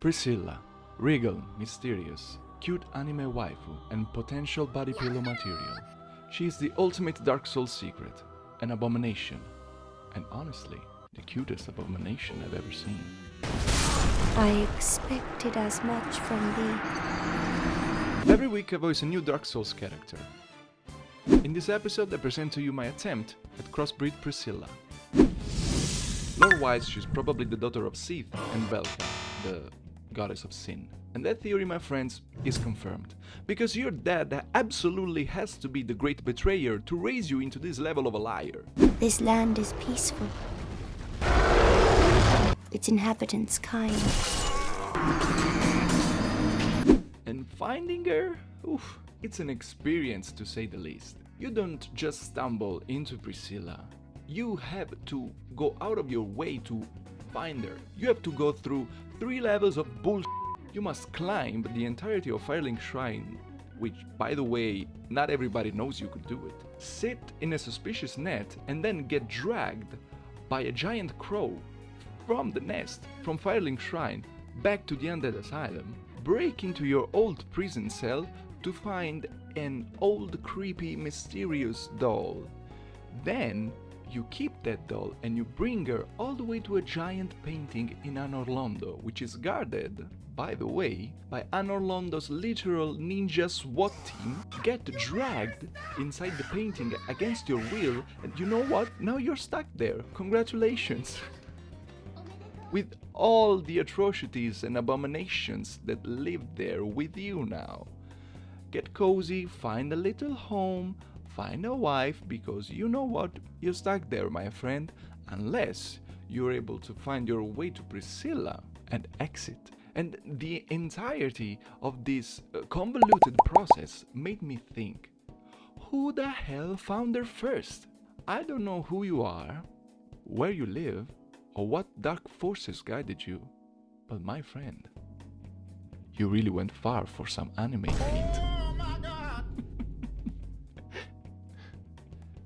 Priscilla, Regal, mysterious, cute anime waifu, and potential body pillow material. She is the ultimate Dark Souls secret, an abomination, and honestly, the cutest abomination I've ever seen. I expected as much from thee. Every week I voice a new Dark Souls character. In this episode I present to you my attempt at crossbreed Priscilla. Lore-wise, she's probably the daughter of Sith and Belka, the goddess of sin. And that theory, my friends, is confirmed. Because your dad absolutely has to be the great betrayer to raise you into this level of a liar. This land is peaceful. Its inhabitants kind. And finding her? Oof, it's an experience to say the least. You don't just stumble into Priscilla. You have to go out of your way to find her. You have to go through 3 levels of bullshit. You must climb the entirety of Firelink Shrine, which, by the way, not everybody knows you could do it. Sit in a suspicious net and then get dragged by a giant crow from the nest, from Firelink Shrine, back to the Undead Asylum. Break into your old prison cell to find an old, creepy, mysterious doll. Then you keep that doll and you bring her all the way to a giant painting in Anorlondo, which is guarded, by the way, by Anorlondo's literal ninja SWAT team. Get dragged inside the painting against your will, and you know what? Now you're stuck there. Congratulations. With all the atrocities and abominations that live there with you now. Get cozy, find a little home, find a wife, because you know what? You're stuck there, my friend, unless you're able to find your way to Priscilla and exit. And the entirety of this convoluted process made me think, who the hell found her first? I don't know who you are, where you live, or what dark forces guided you, but my friend, you really went far for some anime feat.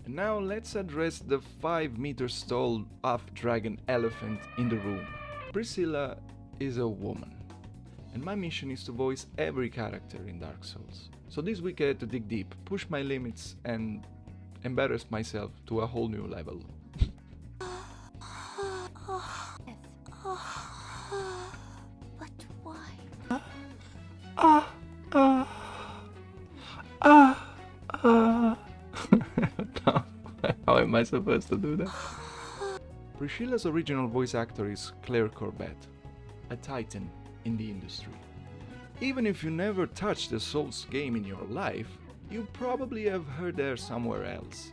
And now let's address the 5 meters tall half-dragon elephant in the room. Priscilla is a woman, and my mission is to voice every character in Dark Souls. So this week I had to dig deep, push my limits, and embarrass myself to a whole new level. But why? How am I supposed to do that? Priscilla's original voice actor is Clare Corbett, a titan in the industry. Even if you never touched a Souls game in your life, you probably have heard her somewhere else.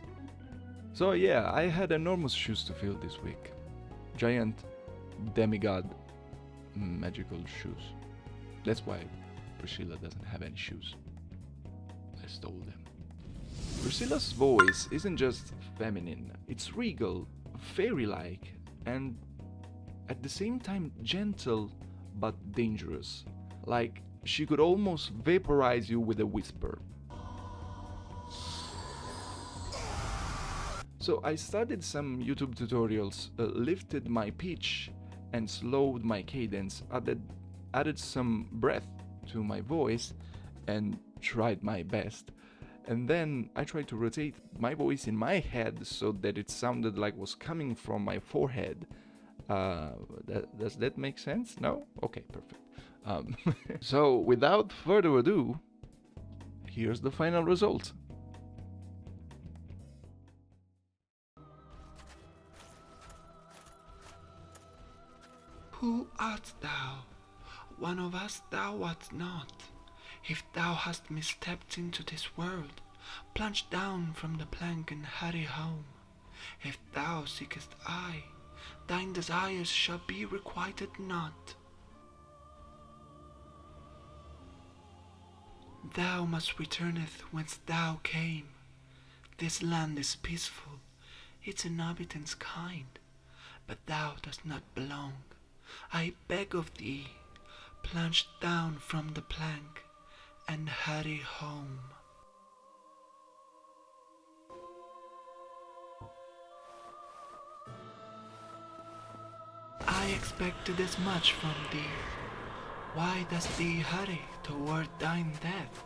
So yeah, I had enormous shoes to fill this week. Giant demigod magical shoes. That's why Priscilla doesn't have any shoes. I stole them. Priscilla's voice isn't just feminine, it's regal, fairy-like, and at the same time gentle but dangerous. Like she could almost vaporize you with a whisper. So I studied some YouTube tutorials, lifted my pitch and slowed my cadence, added some breath to my voice and tried my best. And then I tried to rotate my voice in my head so that it sounded like it was coming from my forehead. Does that make sense? No? Okay, perfect. So without further ado, here's the final result. Who art thou? One of us thou art not. If thou hast misstepped into this world, plunge down from the plank and hurry home. If thou seekest I, thine desires shall be requited not. Thou must returneth whence thou came. This land is peaceful, its inhabitants kind, but thou dost not belong. I beg of thee, plunge down from the plank and hurry home. I expected as much from thee. Why does thee hurry toward thine death?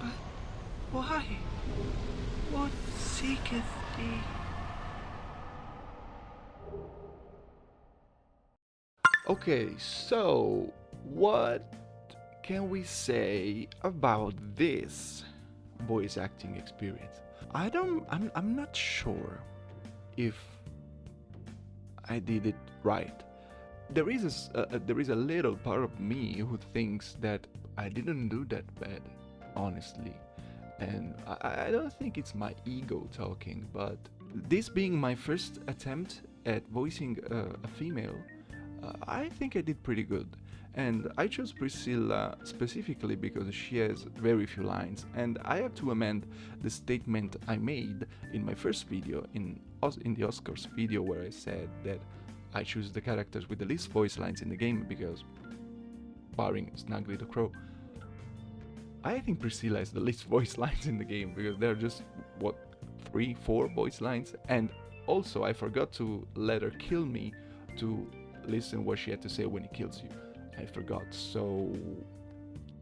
But why? What seeketh thee? Okay, so what can we say about this voice acting experience? I'm not sure if I did it right. There is a little part of me who thinks that I didn't do that bad, honestly. And I don't think it's my ego talking, but this being my first attempt at voicing a female, I think I did pretty good. And I chose Priscilla specifically because she has very few lines, and I have to amend the statement I made in my first video, in the Oscars video, where I said that I choose the characters with the least voice lines in the game because, barring Snuggly the Crow, I think Priscilla is the least voice lines in the game because there are just, what, 3-4 voice lines. And also I forgot to let her kill me to listen what she had to say when he kills you. I forgot, so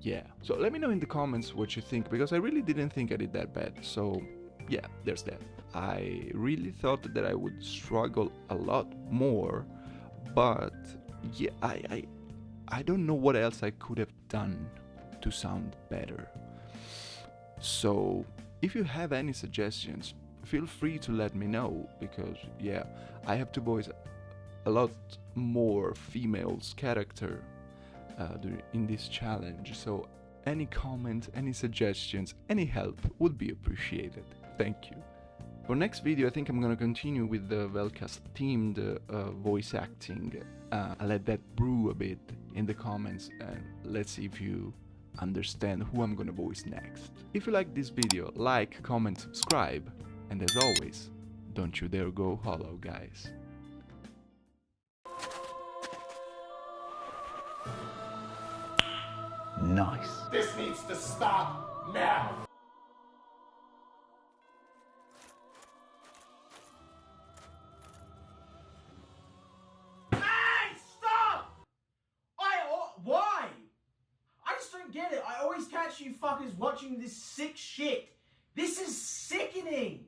yeah. So let me know in the comments what you think, because I really didn't think I did that bad. So yeah, there's that. I really thought that I would struggle a lot more, but yeah, I don't know what else I could have done to sound better. So if you have any suggestions, feel free to let me know, because yeah, I have to voice a lot more females character in this challenge, so any comment, any suggestions, any help would be appreciated. Thank you. For next video, I think I'm gonna continue with the Velcast themed voice acting. I'll let that brew a bit in the comments, and let's see if you understand who I'm gonna voice next. If you like this video, like, comment, subscribe, and as always, don't you dare go hollow, guys. Nice. This needs to stop now! Hey, stop! Why? I just don't get it. I always catch you fuckers watching this sick shit. This is sickening.